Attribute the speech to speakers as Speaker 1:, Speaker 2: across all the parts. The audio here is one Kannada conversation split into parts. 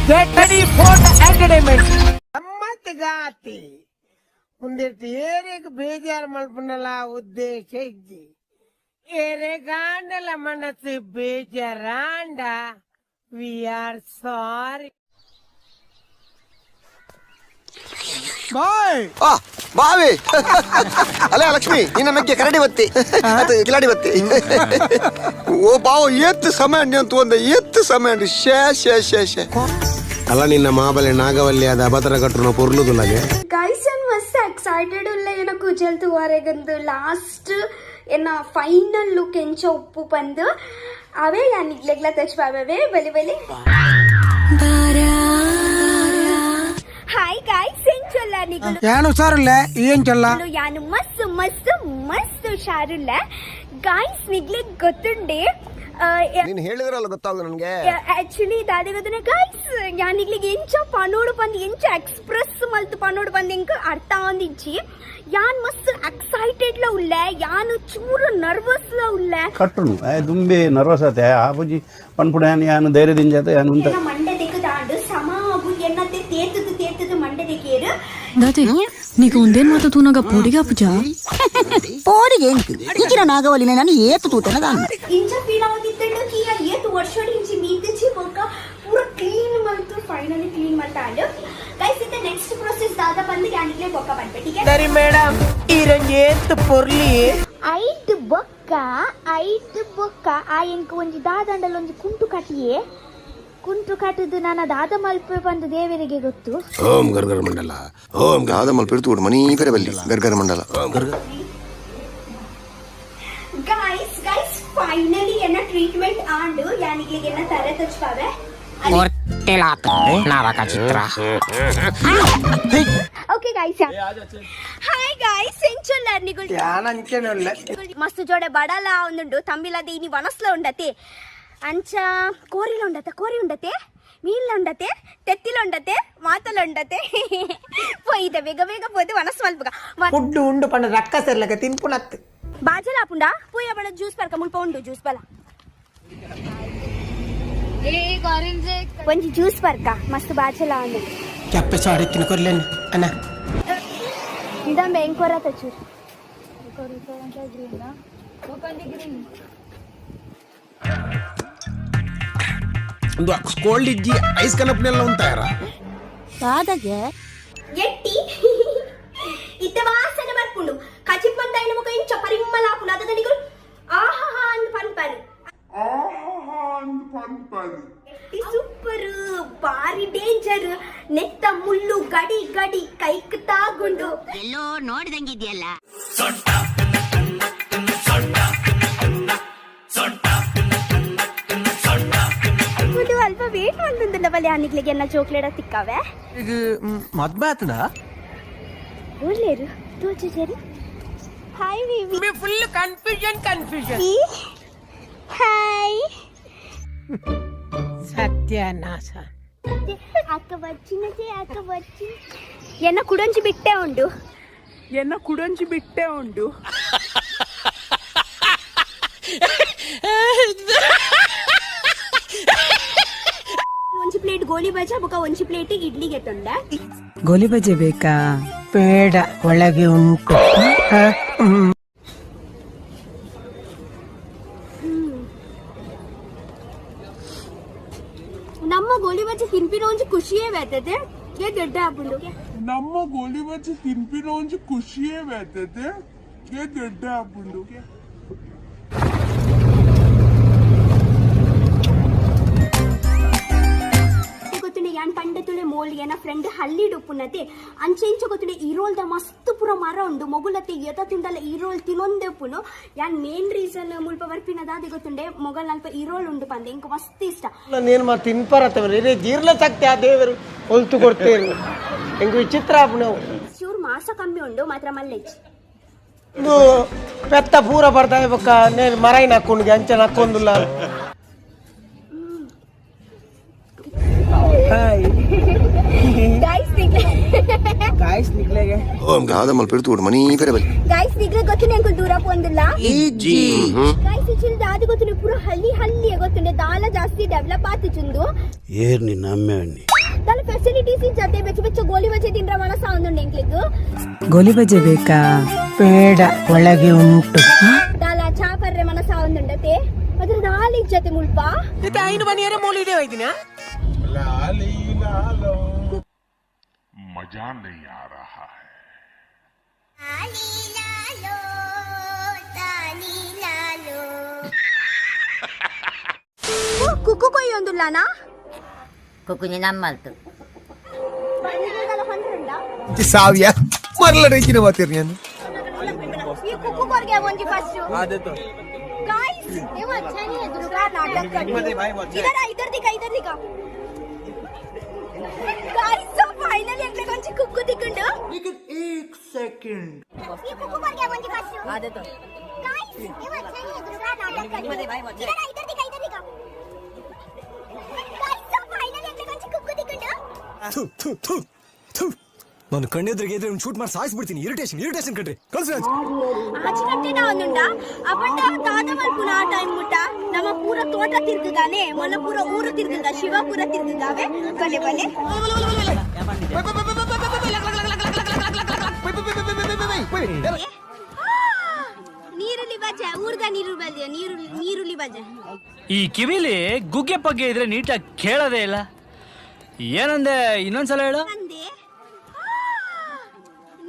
Speaker 1: Get ready for the entertainment. ಗಮ್ಮತ್ ಗಾತಿ ಒಂದಿಟ್ಟು ಏರಿಗ ಬೇಜಾರು ಮಾಡ್ಕೊಂಡಲ್ಲ ಉದ್ದೇಶ ಇದ್ದಿ ಏರೆ ಗಾಂಡಲ ಮನಸ್ಸು ಬೇಜಾರಾಂಡ ವಿ ಆರ್ ಸಾರಿ
Speaker 2: ಬಾಯ್
Speaker 3: ಬಾವಿ ಅಲ್ಲ ಲಕ್ಷ್ಮಿ ನಿನ್ನ ಮೆಕ್ಕೆ ಕರಡಿ ಬತ್ತಿ ಕಿಲಾಡಿ ಬತ್ತಿ ಓ ಬಾವು ಎತ್ತು ಸಮಯ ಅಂತ ಒಂದು ಎತ್ತು ಸಮಯ ಶೇ ಅಲ್ಲ ನಿನ್ನ ಮಾಬಲೆ ನಾಗವಲ್ಯಾದ ಅಬತರ ಕಟ್ಟರು ಪೊರ್ಲುದುಲ್ಲಗೆ
Speaker 4: ಗೈಸ್ ನಾನು ಮಸ್ತ್ ಎಕ್ಸೈಟೆಡ್ ಉಲ್ಲ ಏನ ಕುಜಲ್ತು ವಾರೆಗಂದು ಲಾಸ್ಟ್ ಏನ ಫೈನಲ್ ಲುಕ್ ಎಂಚ ಉಪ್ಪು ಬಂದು ಅವೇ ಯಾನ್ ಇಗ್ಲೆಗ್ಲ ಟಚ್ ಬಾಬೆ ಬಲಿ ಬಲಿ ಹಾಯ್ ಗೈಸ್ ಎಂಚಲ್ಲ ನಿಗಳು
Speaker 1: ಯಾನು ಸಾರಲ್ಲ ಏನ್ ಚಲ್ಲ
Speaker 4: ಯಾನು ಮಸ್ತ್ ಮಸ್ತ್ ಮಸ್ತ್ ಹುಷಾರಿಲ್ಲ ಗೈಸ್ ನಿಗ್ಲೆ ಗೊತ್ತುಂಡೆ
Speaker 3: ನೀನು ಹೇಳಿದ್ರಲ್ಲ ಗೊತ್ತಾಗ ನನಗೆ
Speaker 4: ಆಕ್ಚುಲಿ ದಾದಿ ಗೊತ್ತನೆ ಗೈಸ್ ಯಾನಿಗ್ಲಿಗೆ ಎಂಚ ಪನೋಡು ಬಂದು ಎಂಚ ಎಕ್ಸ್ಪ್ರೆಸ್ ಮಲ್ತು ಪನೋಡು ಬಂದು ಎಂಕ ಅರ್ಥ ಒಂದಿಚ್ಚಿ ಯಾನ್ ಮಸ್ತ್ ಎಕ್ಸೈಟೆಡ್ ಲ ಉಲ್ಲ ಯಾನು ಚೂರು ನರ್ವಸ್ ಲ ಉಲ್ಲ
Speaker 5: ಕಟ್ಟುನು ದುಂಬೆ ನರ್ವಸ್ ಆತೆ ಆಪುಜಿ ಪನ್ಪುಡ ಯಾನು ಧೈರ್ಯದಿಂದ ಜಾತೆ ಯಾನು ಉಂಟ
Speaker 4: ಮಂಡೆ ದಿಕ್ಕದಾಂಡು ಸಮ ಆಗು ಎನ್ನತ್ತೆ ತೇತದು ಮಂಡೆ ದಿಕ್ಕೇರು
Speaker 6: దాతే నీకు ఉందేం మాట తూనగా పొడిగా పుజా
Speaker 7: పోడిಗೆ ಈಗಿನ ನಾಗವಲ್ಲಿನ ನಾನು ಏತು ತೂತನ ದಾನ
Speaker 4: ಇಂಚ ಫೀಲ್ ಆಗುತ್ತಿತ್ತು ಕಿಯ ಏತು ವರ್ಷೋಡಿ ಇಂಚಿ ಮೀತಿಚಿ ಬೊಕ್ಕ ಪೂರ ಕ್ಲೀನ್ ಮಾಡ್ತು ಫೈನಲಿ ಕ್ಲೀನ್ ಮಾಡ್ತಾಂಡು ಗೈಸ್ ಇತ್ತ ನೆಕ್ಸ್ಟ್ ಪ್ರೋಸೆಸ್ ದಾದ ಬಂದು ಯಾನಿಗ್ಲೆ ಬೊಕ್ಕ ಬಂದ್ಬೆ ಟೀಕೆ
Speaker 1: ಸರಿ ಮೇಡಮ್ ಈ ರಂಜ ಏತ್ ಪೊರ್ಲಿ
Speaker 4: ಐದು ಬೊಕ್ಕ ಆ ಎಂಕ ಒಂಜಿ ದಾದಂಡಲ ಒಂಜಿ ಕುಂಟು ಕಟ್ಟದು ನಾನು ದಾದ ಮಲ್ಪೆ ಬಂದು ದೇವರಿಗೆ ಗೊತ್ತು
Speaker 3: ಓಂ ಗರ್ಗರ ಮಂಡಲ ಓಂ ಗಾದ ಮಲ್ಪಿಡ್ತು ಮನಿ ಬೇರೆ ಬಲ್ಲಿ ಗರ್ಗರ ಮಂಡಲ
Speaker 4: ಗೈಸ್ ಫೈನಲಿ ಎನ್ನ ಟ್ರೀಟ್ಮೆಂಟ್ ಆಂಡು ಯಾನಿಗೆ ಎನ್ನ ತಲೆ ತಚ್ಕಾವೆ ಓಕೆ ಗೈಸ್ ಹಾಯ್ ಗೈಸ್ ಎಂಚಲ್ಲ ನಿಗಳು
Speaker 1: ಯಾನಂಚನಲ್ಲ
Speaker 4: ಮಸ್ತ್ ಜೋಡೆ ಬಡಲ ಒಂದುಂಡು ತಂಬಿಲದೆ ಇನಿ ವನಸ್ಲ ಉಂಡತೆ ಅಂಚ ಕೋರಿ ಉಂಡತೆ ಮೀನ್ಲ ಉಂಡತೆ ತೆತ್ತಿಲ ಉಂಡತೆ ಮಾತಲ ಉಂಡತೆ ಪೋಯಿದೆ ಬೇಗ ಪೋದೆ ವನಸ್ ಮಲ್ಪಗ
Speaker 1: ಫುಡ್ ಉಂಡು ಪಂಡ ರಕ್ಕ ಸರ್ಲಕ ತಿನ್ಪುನತ್
Speaker 4: ಬಾಜಲ ಆಪುಂಡ ಪೋಯ ಬಡ ಜ್ಯೂಸ್ ಪರ್ಕ ಮುಲ್ಪ ಉಂಡು ಜ್ಯೂಸ್ ಬಲ ಒಂಜಿ ಜ್ಯೂಸ್ ಪರ್ಕ ಮಸ್ತ್ ಬಾಜಲ ಉಂಡು
Speaker 1: ಕೆಪ್ಪೆ ಸಾಡಿಕ್ಕಿನ ಕೊರ್ಲೇನು ಅಣ್ಣ
Speaker 4: ಇದಂಬೆ ಎಂಕೊರ ತಚೂರು
Speaker 2: ಒಂದು ಕೋಲ್ಡ್ ಇಜ್ಜಿ ಐಸ್ ಕನಪ್ನೆಲ್ಲ ಉಂಟಾಯರ
Speaker 7: ಕಾದಗೆ
Speaker 4: ಎಟ್ಟಿ ಇತ್ತ ವಾಸನೆ ಬರ್ಪುಂಡು ಕಚಿಪ್ಪಂತ ಐನ ಮುಖ ಇಂಚ ಪರಿಮಳ ಆಪುಂಡು ಅದ ನಿಗಳು ಆಹಾಹಾ ಅಂದ್ ಪನ್ಪರು ಎಟ್ಟಿ ಸೂಪರ್ ಬಾರಿ ಡೇಂಜರ್ ನೆತ್ತ ಮುಳ್ಳು ಗಡಿ ಕೈಕ್ ತಾಗುಂಡು
Speaker 7: ಎಲ್ಲೋ ನೋಡಿದಂಗಿದ್ಯಲ್ಲ
Speaker 4: ಅಲ್ಪ ವೇಟ್ ಮಾಡ್ತಿದ್ದಿಲ್ಲ ಬಲೆ ಅನಿಗ್ಲಿಗೆ ಎಲ್ಲ ಚೋಕ್ಲೇಟ್ ತಿಕ್ಕಾವೆ
Speaker 1: ಈಗ ಮದ್ವೆ ಆತದ
Speaker 4: ಒಳ್ಳೆಯರು ತೋಚರಿ ಹಾಯ್ ವಿವಿ
Speaker 1: ಫುಲ್ ಕನ್ಫ್ಯೂಷನ್
Speaker 4: ಹಾಯ್
Speaker 1: ಸತ್ಯನಾಶ
Speaker 4: ಅಕ್ಕ ಬಚ್ಚಿನ ಎನ್ನ ಕುಡಂಚಿ ಬಿಟ್ಟೆ ಉಂಡು ಒಂಜಿ ಪ್ಲೇಟ್ ಗೋಲಿ ಬಜಾ ಬೊಕ ಒಂಜಿ ಪ್ಲೇಟ್ ಇಡ್ಲಿಗೆ ತೊಂಡ
Speaker 1: ಗೋಲಿ ಬಜೆ ಬೇಕಾ ಬೇಡ ಒಳಗೆ ಉಂಟು
Speaker 4: ನಮ್ಮ ಗೋಲಿ ಬಜೆ ತಿನ್ಪಿನ ಒಂಜಿ ಖುಷಿಯೇ ಬೇತದೆ ಗೆ ದೊಡ್ಡ ಆಪುಂಡು
Speaker 8: ನಮ್ಮ ಗೋಲಿ ಬಜ್ಜಿ ತಿನ್ಪಿನ ಒಂಜಿ ಖುಷಿಯೇ ಬೇತದೆ ಗೆ ದೊಡ್ಡ ಆಪುಂಡು
Speaker 4: ಗೊತ್ತುಂಡೆ ಯಾನ್ ಪಂಡೆ ತುಳೆ ಮೋಲ್ ಏನ ಫ್ರೆಂಡ್ ಹಲ್ಲಿಡು ಪುನತೆ ಅಂಚೆಂಚ ಗೊತ್ತುಂಡೆ ಈರೋಲ್ದ ಮಸ್ತ್ ಪುರ ಮರ ಉಂಡು ಮೊಗುಲತ್ತೆ ಎತ ತಿಂದಲ್ಲ ಈರೋಲ್ ತಿನ್ನೊಂದೆ ಪುನು ಯಾನ್ ಮೇನ್ ರೀಸನ್ ಮುಲ್ಪ ಬರ್ಪಿನದಾದೆ ಗೊತ್ತುಂಡೆ ಮೊಗಲ್ ಅಲ್ಪ ಈರೋಲ್ ಉಂಡು ಪಂದೆ ಇಂಕ ಮಸ್ತ್ ಇಷ್ಟ
Speaker 1: ನೀನು ಮತ್ತೆ ತಿನ್ಪರತ್ತವರೇ ಜೀರ್ಣ ಶಕ್ತಿ ಆ ದೇವರು ಹೊಲ್ತು ಕೊಡ್ತೇವೆ ಹೆಂಗ ವಿಚಿತ್ರ ನಾವು
Speaker 4: ಚೂರು ಮಾಸ ಕಮ್ಮಿ ಉಂಡು ಮಾತ್ರ ಮಲ್ಲೆಜ್
Speaker 1: ಇದು ಪೆತ್ತ ಪೂರ ಬರ್ತಾ ಇವಾಗ ನೇನು ಮರೈನ ಹಾಕೊಂಡು ಅಂಚನ ಹಾಕೊಂದಿಲ್ಲ ಗಾಯ್ಸ್ ನಿಗ್ಲೆಗೆ
Speaker 3: ಓಂ ಗಾದ ಮಲ್ಪಿಡ್ತು ಮನಿ ಬೇರೆ ಬಲ್ಲಿ
Speaker 4: ಗೈಸ್ ನಿಗ್ಲೆ ಗೊತ್ತುಂಡೆ ಅಂಕಲ್ ದೂರ ಪೋಂದಿಲ್ಲ ಗೈಸ್ ಇಚಿಲ್ ದಾದಿ ಗೊತ್ತುಂಡೆ ಪೂರ ಹಳ್ಳಿ ಗೊತ್ತುಂಡೆ ದಾಲ ಜಾಸ್ತಿ ಡೆವಲಪ್ ಆತು ಚುಂದು
Speaker 5: ಏರ್ ನಿನ್ನ ಅಮ್ಮೆ
Speaker 4: ಫೆಸಿಲಿಟೀಸ್ ಜೊತೆ ಬೆಚ್ಚ ಬೆಚ್ಚ ಗೋಲಿ ಬಜ್ಜಿ ತಿಂದ್ರ ಮನಸ್ಸ ಒಂದುಂಡು ಎಂಕ್ಲಿದ್ದು
Speaker 9: ಗೋಲಿ ಬಜ್ಜೆ ಬೇಕಾ? ಬೇಡ, ಒಳಗೆ ಉಂಟು.
Speaker 4: ದಾಲ ಚಾಪರ್ರೆ ಮನಸ್ಸ ಒಂದುಂಡತೆ ಅದ್ರ ದಾಲಿ ಜೊತೆ ಮುಲ್ಪ
Speaker 1: ಐನು ಮನೆಯರ ಮೂಲಿಡೆ ಹೋಯ್ತಿನ
Speaker 8: मजा नहीं आ रहा है.
Speaker 4: ಕುಕ್ಕು ಕೊಯ್ಯೊಂದುಲ್ಲನಾ
Speaker 7: ಕುಕ್ಕುನಿ ನಮ್ಮಲ್ತು
Speaker 3: ಸಾವಿಯ ಮರಲ ರೀತಿನ ಮಾತಿರ್ ನಾನು
Speaker 4: ಈ ಕುಕ್ಕು ಕೊರ್ಗೆ ಒಂಜಿ ಫಸ್ಟ್ ಗಾಯ್ಸ್ ಏವ ಚನಿ ಎದುರುಗ ನಾಟಕ ಇದರ ಇದರ್ದಿಕ ಗಾಯ್ಸ್ ಸೊ ಫೈನಲಿ ಎಂಕ್ಲೆ ಒಂಜಿ ಕುಕ್ಕು ತಿಕ್ಕುಂಡು
Speaker 1: एक सेकंड
Speaker 4: ಈ ಕುಕ್ಕು ಕೊರ್ಗೆ ಒಂಜಿ ಫಸ್ಟ್ ಆದೆತು ಗಾಯ್ಸ್ ಏವ ಚನಿ ಎದುರುಗ ನಾಟಕ ಇದರ ಇದರ್ದಿಕ ಗಾಯ್ಸ್ ಸೊ ಫೈನಲಿ ಎಂಕ್ಲೆ ಒಂಜಿ ಕುಕ್ಕು ತಿಕ್ಕುಂಡು
Speaker 2: ನಾನು ಕಣ್ಣೆದ್ರಿಗೆ ಇದ್ರೆ ಒಂದು ಶೂಟ್ ಮಾಡಿ ಸಾಯಿಸ್ಬಿಡ್ತೀನಿ. ಇರಿಟೇಷನ್ ಕಣ್ರಿ, ಕಳ್ಸಿ.
Speaker 4: ಆಚಿಕಟ್ಟೆನ ಒಂದುಂಡ ಅಪಂಡ ತಾತ ಮಲ್ಪುನ ಆ ಟೈಮ್ ಮುಟ್ಟ ನಮ್ಮ ಪೂರ ತೋಟ ತಿರ್ಗದಾನೆ ಮೊನ್ನ ಪೂರ ಊರು ತಿರ್ಗದ ಶಿವಪುರ ತಿರ್ಗದಾವೆ ಬಲೆ ಬಲೆ ನೀರುಳ್ಳಿ ಬಜೆ ಊರ್ದ ನೀರುಳ್ಳಿ ಬಜೆ.
Speaker 10: ಈ ಕಿವಿಲಿ ಗುಗ್ಗೆ ಪಗ್ಗೆ ಇದ್ರೆ ನೀಟಾಗಿ ಕೇಳೋದೇ ಇಲ್ಲ. ಏನಂದೆ, ಇನ್ನೊಂದ್ಸಲ ಹೇಳು.
Speaker 4: ಅಂದೆ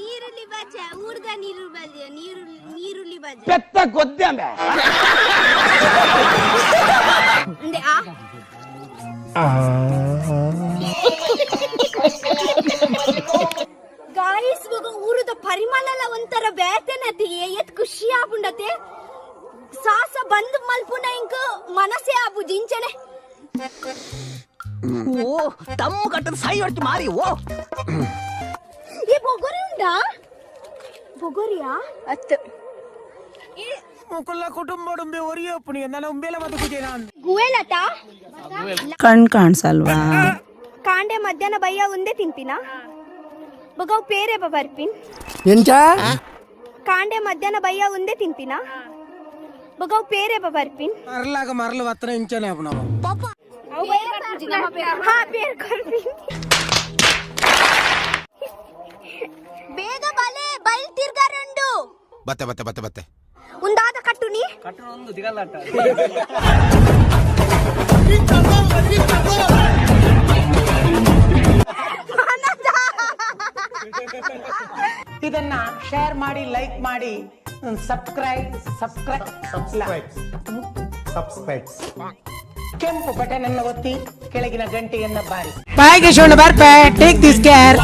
Speaker 4: ನೀರುಳ್ಳಿ ಬಜೆ ಊರ್ದ ನೀರುಳ್ಳಿ ಬಜೆ
Speaker 1: ಪೆತ್ತ ಗೊದ್ದೆ ಅಂದೆ
Speaker 4: ಅಂದೆ ಗಾಯ್ಸ್ ಊರದ ಪರಿಮಳ ಒಂಥರ ಬೇತನತಿ ಎತ್ ಖುಷಿ ಆಪುಂಡತೆ ಸಾಸ ಬಂದ್ ಮಲ್ಪುನ ಇಂಕ ಮನಸ್ಸೇ ಆಪು ಜಿಂಚನೆ
Speaker 1: ಓ ತಮ್ಮ ಕಟ್ಟದ ಸಾಯಿ ಹೊರತು ಮಾರಿ ಓ
Speaker 4: ಈ ಬೊಗೊರಿ ಉಂಡಾ ಬೊಗೊರಿಯಾ ಅತ್ತ
Speaker 1: ಮುಕುಲ್ಲ ಕುಟುಂಬ ಒರಿಯಪ್ಪನಿ ನನ್ನ ಉಂಬೇಲ ಬದುಕುಜೆ ನಾನು
Speaker 4: ಗುವೆಲತ
Speaker 9: ಕಣ್ ಕಾಣ್ಸಲ್ವಾ?
Speaker 4: ಕಾಂಡೆ ಮಧ್ಯಾಹ್ನ ಬಯ್ಯ ಒಂದೇ ತಿಂಪಿನ ಬಗವ್ ಪೇರೆ ಬರ್ಪಿನ್
Speaker 1: ಎಂಚ
Speaker 4: ಕಾಂಡೆ ಮಧ್ಯಾಹ್ನ ಬಯ್ಯ ಒಂದೇ ತಿಂಪಿನ ಬಗವ್ ಪೇರೆ ಬರ್ಪಿನ್
Speaker 1: ಮರಲಾಗ ಮರಲು ಹತ್ರ ಇಂಚನೆ ಅಪ್ಪ ನಾವು
Speaker 4: ಹಾ ಪೇರ್ ಕೊರ್ಪಿನ್ ಬೇಗ ಬಲೆ ಬೈಲ್ ತಿರ್ಗಾರಂಡು
Speaker 2: ಬತ್ತೆ
Speaker 4: ಉಂದಾದ ಕಟ್ಟುನಿ
Speaker 1: ಒಂದು ದಿಗಲ್ಲಾಟ ಇದನ್ನ ಶೇರ್ ಮಾಡಿ, ಲೈಕ್ ಮಾಡಿ, ಸಬ್ಸ್ಕ್ರೈಬ್ ಕೆಂಪು ಬಟನ್ ಅನ್ನು ಒತ್ತಿ ಕೆಳಗಿನ ಗಂಟೆಯನ್ನ ಬಾರಿಸಿ. ಬಾಯಿಗೆ ಶೋಣ ಬರ್ಪೆ ಟೇಕ್ ದಿಸ್ ಕೇರ್.